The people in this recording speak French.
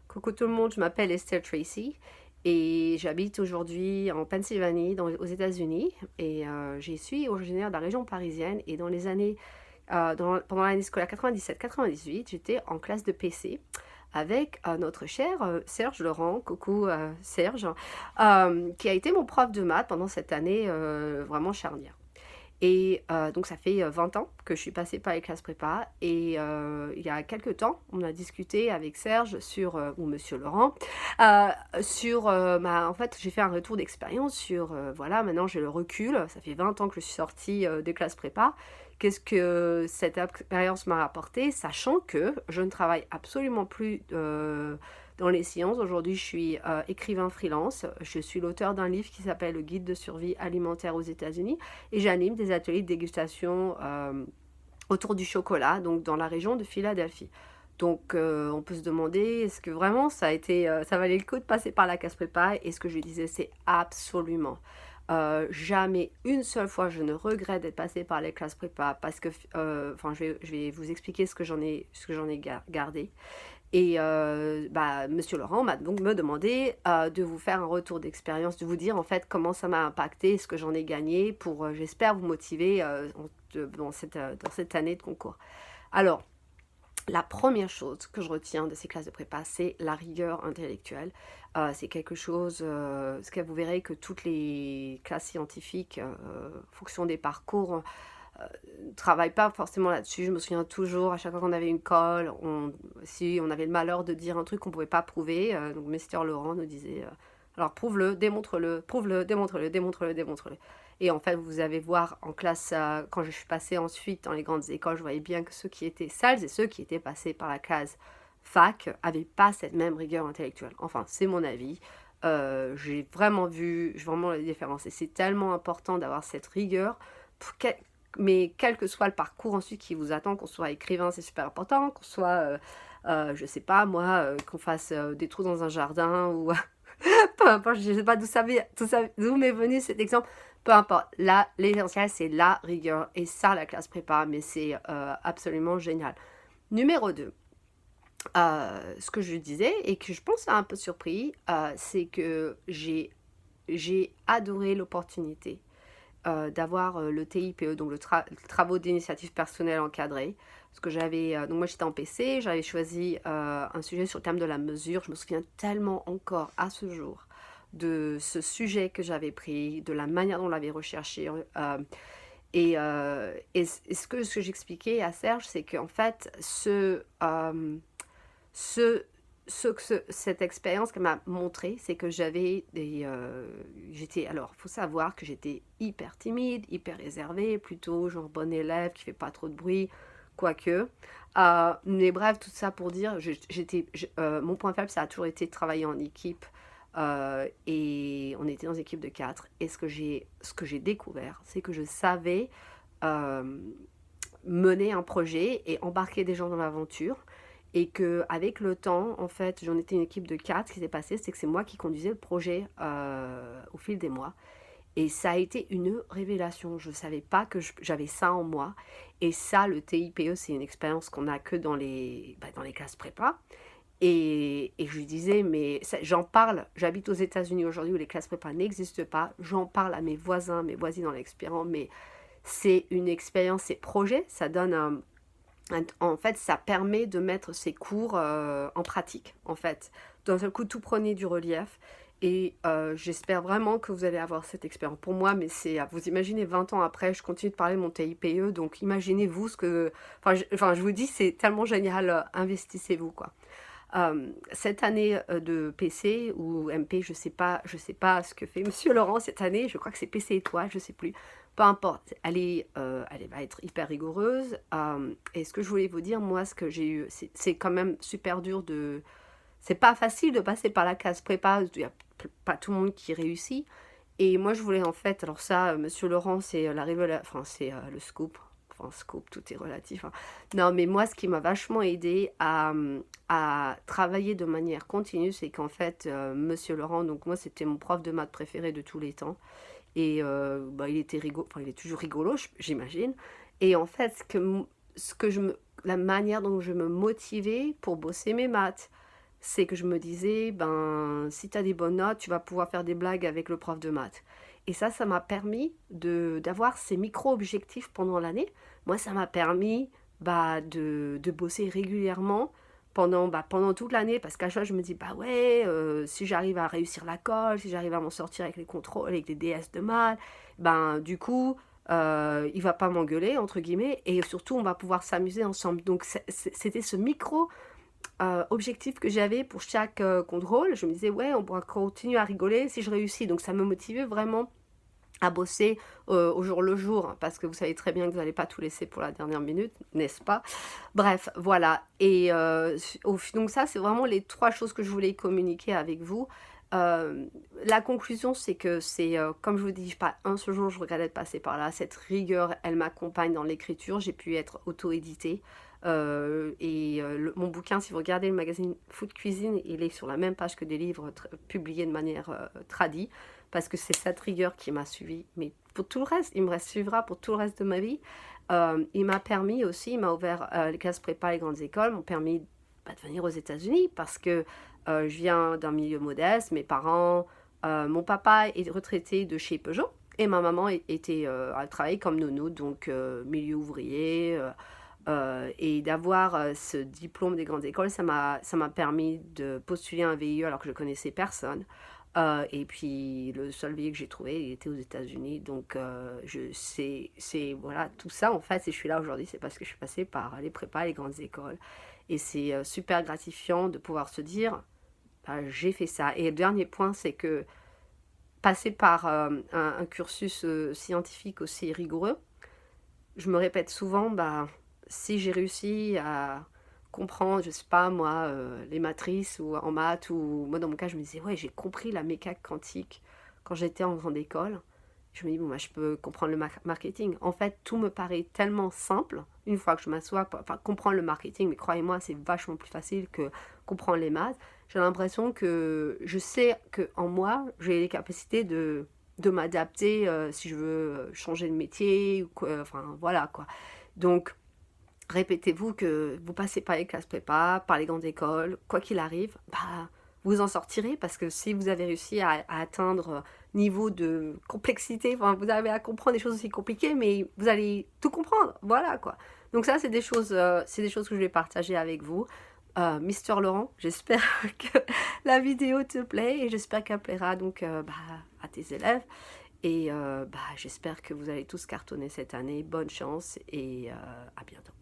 Coucou tout le monde, je m'appelle Estelle Tracy et j'habite aujourd'hui en Pennsylvanie, aux États-Unis. Et je suis originaire de la région parisienne. Et dans les années, pendant l'année scolaire 97-98, j'étais en classe de PC avec notre cher Serge Laurent, coucou Serge, qui a été mon prof de maths pendant cette année vraiment charnière. Et donc ça fait 20 ans que je suis passée par les classes prépa. Et il y a quelques temps, on a discuté avec Serge sur, ou Monsieur Laurent, euh, sur, en fait, j'ai fait un retour d'expérience sur, voilà, maintenant j'ai le recul. Ça fait 20 ans que je suis sortie des classes prépa. Qu'est-ce que cette expérience m'a apporté, sachant que je ne travaille absolument plus dans les sciences. Aujourd'hui, je suis écrivain freelance. Je suis l'auteur d'un livre qui s'appelle Le guide de survie alimentaire aux États-Unis et j'anime des ateliers de dégustation autour du chocolat, donc dans la région de Philadelphie. Donc on peut se demander, est-ce que vraiment ça valait le coup de passer par la casse prépa? Et ce que je disais, c'est absolument. Jamais une seule fois je ne regrette d'être passé par les classes prépa parce que, enfin, je vais vous expliquer ce que j'en ai gardé. Et Monsieur Laurent m'a donc me demandé de vous faire un retour d'expérience, de vous dire en fait comment ça m'a impacté, ce que j'en ai gagné pour, j'espère, vous motiver dans cette année de concours. Alors, la première chose que je retiens de ces classes de prépa, c'est la rigueur intellectuelle. C'est quelque chose, ce que vous verrez que toutes les classes scientifiques, fonction des parcours, ne travaille pas forcément là-dessus. Je me souviens toujours, à chaque fois qu'on avait une colle, si on avait le malheur de dire un truc qu'on ne pouvait pas prouver, donc Mr. Laurent nous disait alors prouve-le, démontre-le, démontre-le, démontre-le, démontre-le. Et en fait, vous allez voir en classe, quand je suis passée ensuite dans les grandes écoles, je voyais bien que ceux qui étaient sales et ceux qui étaient passés par la case fac n'avaient pas cette même rigueur intellectuelle. Enfin, c'est mon avis. J'ai vraiment vu vraiment la différence. Et c'est tellement important d'avoir cette rigueur pour mais quel que soit le parcours ensuite qui vous attend, qu'on soit écrivain, c'est super important, qu'on soit, je sais pas moi, qu'on fasse des trous dans un jardin ou peu importe, je sais pas d'où m'est venu cet exemple, peu importe. Là, l'essentiel, c'est la rigueur et ça, la classe prépa, mais c'est absolument génial. Numéro 2, ce que je disais et que je pense a un peu surpris, c'est que j'ai adoré l'opportunité d'avoir le TIPE, donc travaux d'initiative personnelle encadrés. Parce que donc moi j'étais en PC, j'avais choisi un sujet sur le thème de la mesure. Je me souviens tellement encore à ce jour de ce sujet que j'avais pris, de la manière dont on l'avait recherché. Ce que j'expliquais à Serge, c'est qu'en fait, ce, cette expérience qu'elle m'a montré, c'est que alors, il faut savoir que j'étais hyper timide, hyper réservée, plutôt genre bon élève qui fait pas trop de bruit, quoique. Mais bref, tout ça pour dire, mon point faible, ça a toujours été de travailler en équipe. Et on était dans une équipe de quatre. Et ce que j'ai découvert, c'est que je savais euh, mener un projet et embarquer des gens dans l'aventure et que avec le temps, en fait, j'en étais une équipe de quatre. Ce qui s'est passé, c'est que c'est moi qui conduisais le projet au fil des mois. Et ça a été une révélation. Je ne savais pas que j'avais ça en moi. Et ça, le TIPE, c'est une expérience qu'on n'a que dans les classes prépa. Et je lui disais, mais j'en parle, j'habite aux États-Unis aujourd'hui où les classes prépa n'existent pas. J'en parle à mes voisins, mes voisines dans l'expérience, mais c'est une expérience, c'est projet, ça donne en fait, ça permet de mettre ces cours en pratique, en fait. D'un seul coup, tout prenez du relief. Et j'espère vraiment que vous allez avoir cette expérience. Pour moi, mais vous imaginez 20 ans après, je continue de parler de mon TIPE, donc imaginez-vous ce que... je vous dis, c'est tellement génial, investissez-vous, quoi. Cette année de PC ou MP, je sais pas ce que fait Monsieur Laurent cette année. Je crois que c'est PC et toi, je sais plus. Peu importe, elle va être hyper rigoureuse. Et ce que je voulais vous dire, moi, ce que j'ai eu, c'est quand même super dur de. C'est pas facile de passer par la case prépa. Il y a pas tout le monde qui réussit. Et moi, je voulais en fait, alors ça, Monsieur Laurent, c'est la révélation, enfin, c'est le scoop. Enfin, scoop, tout est relatif, hein. Non, mais moi, ce qui m'a vachement aidé à travailler de manière continue, c'est qu'en fait, Monsieur Laurent, donc moi, c'était mon prof de maths préféré de tous les temps. Et il était rigolo, enfin, il est toujours rigolo, j'imagine. Et en fait, la manière dont je me motivais pour bosser mes maths, c'est que je me disais, ben, si tu as des bonnes notes, tu vas pouvoir faire des blagues avec le prof de maths. Et ça m'a permis d'avoir ces micro-objectifs pendant l'année. Moi, ça m'a permis bah, de bosser régulièrement pendant toute l'année, parce qu'à chaque fois, je me dis, bah ouais, si j'arrive à réussir la colle, si j'arrive à m'en sortir avec les contrôles, avec les DS de maths, ben, du coup, il va pas m'engueuler, entre guillemets, et surtout, on va pouvoir s'amuser ensemble. Donc, c'était ce micro objectif que j'avais pour chaque contrôle. Je me disais, ouais, on pourra continuer à rigoler si je réussis. Donc ça me motivait vraiment à bosser au jour le jour, hein, parce que vous savez très bien que vous n'allez pas tout laisser pour la dernière minute, n'est-ce pas? Bref, voilà. Et donc ça, c'est vraiment les trois choses que je voulais communiquer avec vous. Euh, la conclusion, c'est que c'est, comme je vous dis, pas un seul jour, je regrettais de passer par là. Cette rigueur, elle m'accompagne dans l'écriture. J'ai pu être auto-éditée. Mon bouquin, si vous regardez le magazine Food Cuisine, il est sur la même page que des livres publiés de manière tradie, parce que c'est cette rigueur qui m'a suivi. Mais pour tout le reste, il me suivra pour tout le reste de ma vie. Il m'a permis aussi, il m'a ouvert les classes prépa, les grandes écoles, m'ont permis bah, de venir aux États-Unis, parce que je viens d'un milieu modeste. Mes parents, mon papa est retraité de chez Peugeot, et ma maman elle travaillait comme nounou, donc milieu ouvrier. Et d'avoir ce diplôme des grandes écoles, ça m'a permis de postuler à un VIE alors que je connaissais personne. Et puis le seul VIE que j'ai trouvé, il était aux États-Unis. Donc voilà, tout ça en fait, si je suis là aujourd'hui, c'est parce que je suis passée par les prépas, les grandes écoles. Et c'est super gratifiant de pouvoir se dire, bah, j'ai fait ça. Et le dernier point, c'est que passer par un cursus scientifique aussi rigoureux, je me répète souvent, bah, si j'ai réussi à comprendre, je sais pas moi, les matrices ou en maths, ou moi dans mon cas, je me disais, ouais, j'ai compris la mécanique quantique quand j'étais en grande école. Je me dis, bon, bah, je peux comprendre le marketing. En fait, tout me paraît tellement simple une fois que je m'assois. Enfin, comprendre le marketing, mais croyez-moi, c'est vachement plus facile que comprendre les maths. J'ai l'impression que je sais que en moi, j'ai les capacités de m'adapter si je veux changer de métier ou quoi, enfin voilà quoi. Donc répétez-vous que vous passez par les classes prépa, par les grandes écoles, quoi qu'il arrive, bah vous en sortirez, parce que si vous avez réussi à atteindre niveau de complexité, enfin vous avez à comprendre des choses aussi compliquées, mais vous allez tout comprendre, voilà quoi. Donc ça c'est des choses que je vais partager avec vous. Mister Laurent, j'espère que la vidéo te plaît, et j'espère qu'elle plaira donc bah, à tes élèves. Et bah, j'espère que vous allez tous cartonner cette année. Bonne chance, et à bientôt.